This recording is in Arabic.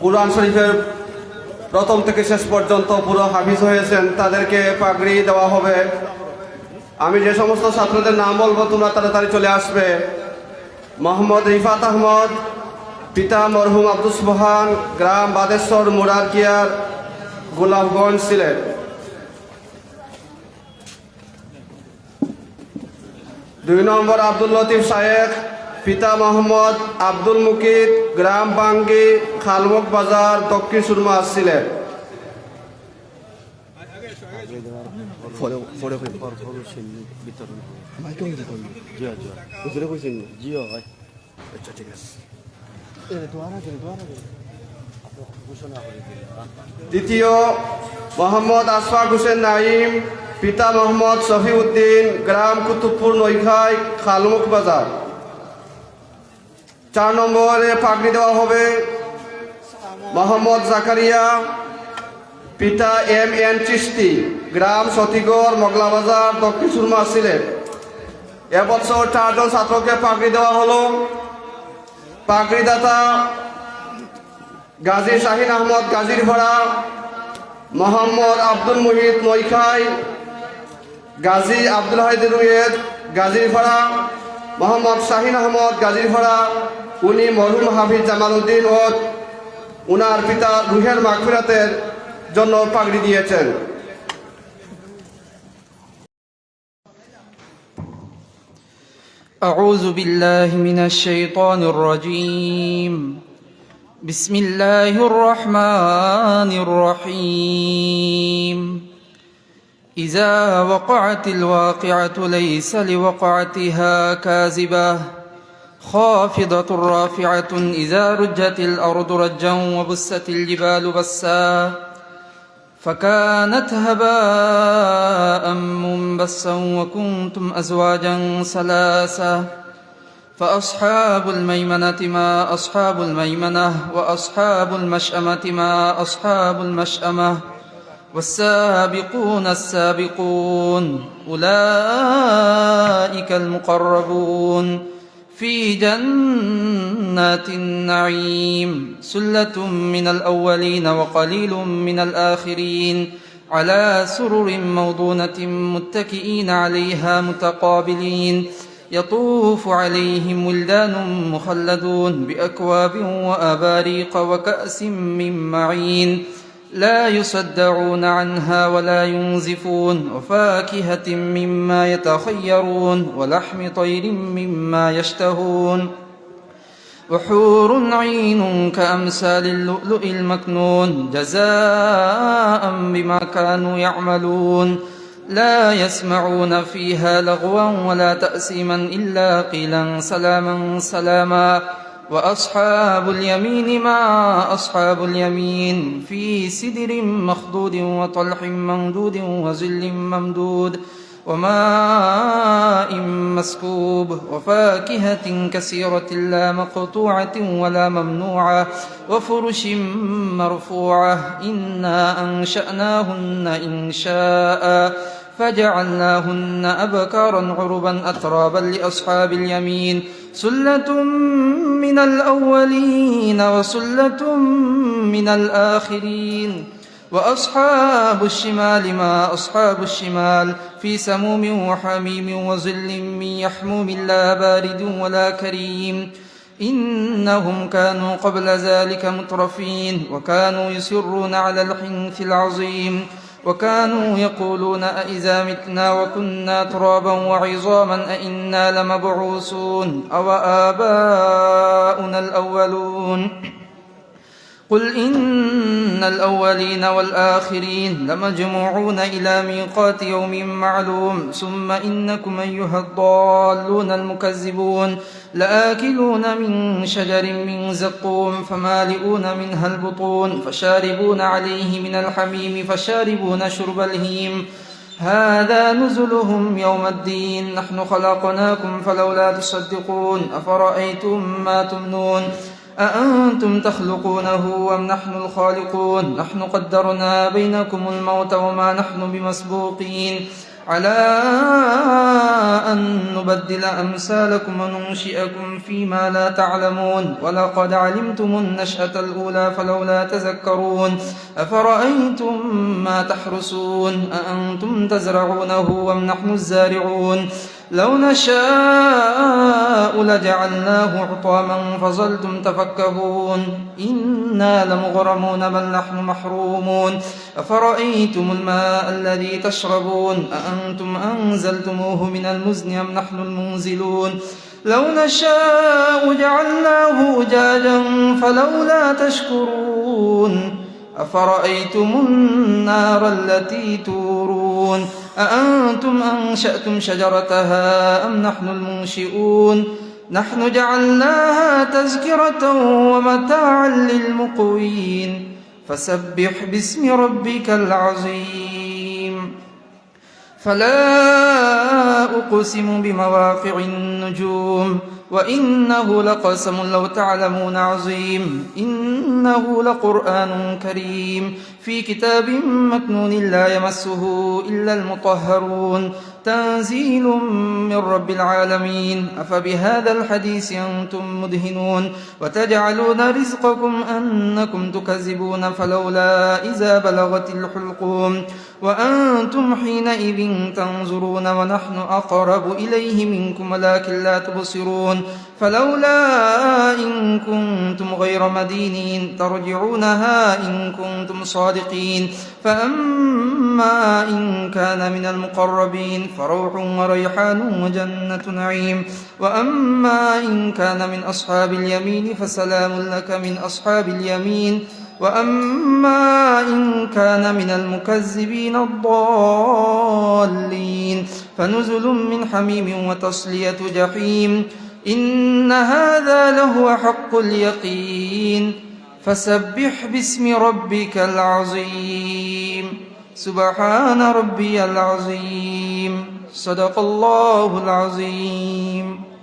কুরআন শরীফের প্রথম থেকে শেষ পর্যন্ত পুরো হাফিজ হয়েছেন তাদেরকে পাগড়ি দেওয়া হবে। আমি যে সমস্ত ছাত্রদের নাম বলবো তোমরা তাড়াতাড়ি চলে আসবে। মোহাম্মদ রিফাত আহমদ, পিতা মরহুম আব্দুল সুবহান, গ্রাম বাদেশ্বর, মুরারকিয়ার, গোলাপগঞ্জ, সিলেট। দুই নম্বর আব্দুল লতিফ শায়েখ, পিতা মোহাম্মদ আব্দুল মুকিত, গ্রাম বাঙ্গি, খালমুখ বাজার, দক্ষিণ সুরমা, সিলেট। তৃতীয় মোহাম্মদ আশফাক হোসেন নাইম, পিতা মোহাম্মদ শফিউদ্দিন, গ্রাম কুতুবপুর, নৈখাই, খালমুখ বাজার। 4 নম্বরে পাগড়ি দেওয়া হবে মোহাম্মদ জাকারিয়া, পিতা MN চিশতি, গ্রাম সতীগড়, মগলা বাজার, দক্ষিণ সুরমা, সিলেট। এবছর 4 জন ছাত্রকে পাগড়ি দেওয়া হলো। পাগড়িদাতা গাজী শাহিন আহমদ, গাজীর ভাড়া, মোহাম্মদ আব্দুল মুহিত, নৈখাই, গাজী আব্দুল হাইদ রুয়েদ, গাজীর ভাড়া, মোহাম্মদ শাহিন আহমদ, গাজীর ভাড়া। উনি মরহুম হাফিজ জামাল উদ্দিন ও উনার পিতা রুহের মাগফিরাতের জন্য পাগড়ি দিয়েছেন। أعوذ بالله من الشيطان الرجيم. بسم الله الرحمن الرحيم. إذا وقعت الواقعة ليس لوقعتها كاذبة خافضة رافعة إذا رجت الأرض رجا وبست الجبال بسا فكانت هباء منبثا وكنتم أزواجا ثلاثة فأصحاب الميمنة ما أصحاب الميمنة وأصحاب المشأمة ما أصحاب المشأمة والسابقون السابقون أولئك المقربون في جنات النعيم سلة من الأولين وقليل من الآخرين على سرر موضونة متكئين عليها متقابلين يطوف عليهم ولدان مخلدون بأكواب وأباريق وكأس من معين لا يصدعون عنها ولا ينزفون وفاكهة مما يتخيرون ولحم طير مما يشتهون وحور عين كأمثال اللؤلؤ المكنون جزاء بما كانوا يعملون لا يسمعون فيها لغوا ولا تأثيما إلا قيلا سلاما سلاما وأصحاب اليمين ما أصحاب اليمين في سدر مخضود وطلح ممدود وظل ممدود وماء مسكوب وفاكهة كثيرة لا مقطوعة ولا ممنوعة وفرش مرفوعة إنا أنشأناهن إنشاء فجعلناهن أبكارا عربا أترابا لأصحاب اليمين سلة من الأولين وسلة من الآخرين وأصحاب الشمال ما أصحاب الشمال في سموم وحميم وظل من يحموم لا بارد ولا كريم إنهم كانوا قبل ذلك مترفين وكانوا يصرون على الحنث العظيم وكانوا يقولون أئذا متنا وكنا ترابا وعظاما أئنا لمبعوثون أو آباؤنا الأولون قل إن الأولين والآخرين لمجموعون إلى ميقات يوم معلوم ثم إنكم أيها الضالون المكذبون لآكلون من شجر من زقوم فمالئون منها البطون فشاربون عليه من الحميم فشاربون شرب الهيم هذا نزلهم يوم الدين نحن خلقناكم فلولا تصدقون أفرأيتم ما تمنون أأنتم تخلقونه أم نحن الخالقون نحن قدرنا بينكم الموت وما نحن بمسبوقين على أن نبدل أمثالكم وننشئكم فيما لا تعلمون ولقد علمتم النشأة الأولى فلولا تذكرون أفرأيتم ما تحرسون أأنتم تزرعونه أم نحن الزارعون لو نشاء لجعلناه حطاما فظلتم تفكهون إنا لمغرمون بل نحن محرومون أفرأيتم الماء الذي تشربون أأنتم أنزلتموه من المزن أم نحن المنزلون لو نشاء جعلناه أجاجا فلولا تشكرون أفرأيتم النار التي تورون أأنتم أنشأتم شجرتها أم نحن المنشئون نحن جعلناها تذكرة ومتاعا للمقوين فسبح باسم ربك العظيم فلا أقسم بمواقع النجوم وإنه لقسم لو تعلمون عظيم إنه لقرآن كريم في كتاب مكنون لا يمسه إلا المطهرون تنزيل من رب العالمين أفبهذا الحديث أنتم مدهنون وتجعلون رزقكم أنكم تكذبون فلولا إذا بلغت الحلقوم وأنتم حينئذ تنظرون ونحن أقرب إليه منكم ولكن لا تبصرون فلولا إن كنتم غير مدينين ترجعونها إن كنتم صادقين فأما إن كان من المقربين فروح وريحان وجنة نعيم وأما إن كان من أصحاب اليمين فسلام لك من أصحاب اليمين وأما إن كان من المكذبين الضالين فنزل من حميم وتصلية جحيم إن هذا لهو حق اليقين فسبح باسم ربك العظيم سبحان ربي العظيم صدق الله العظيم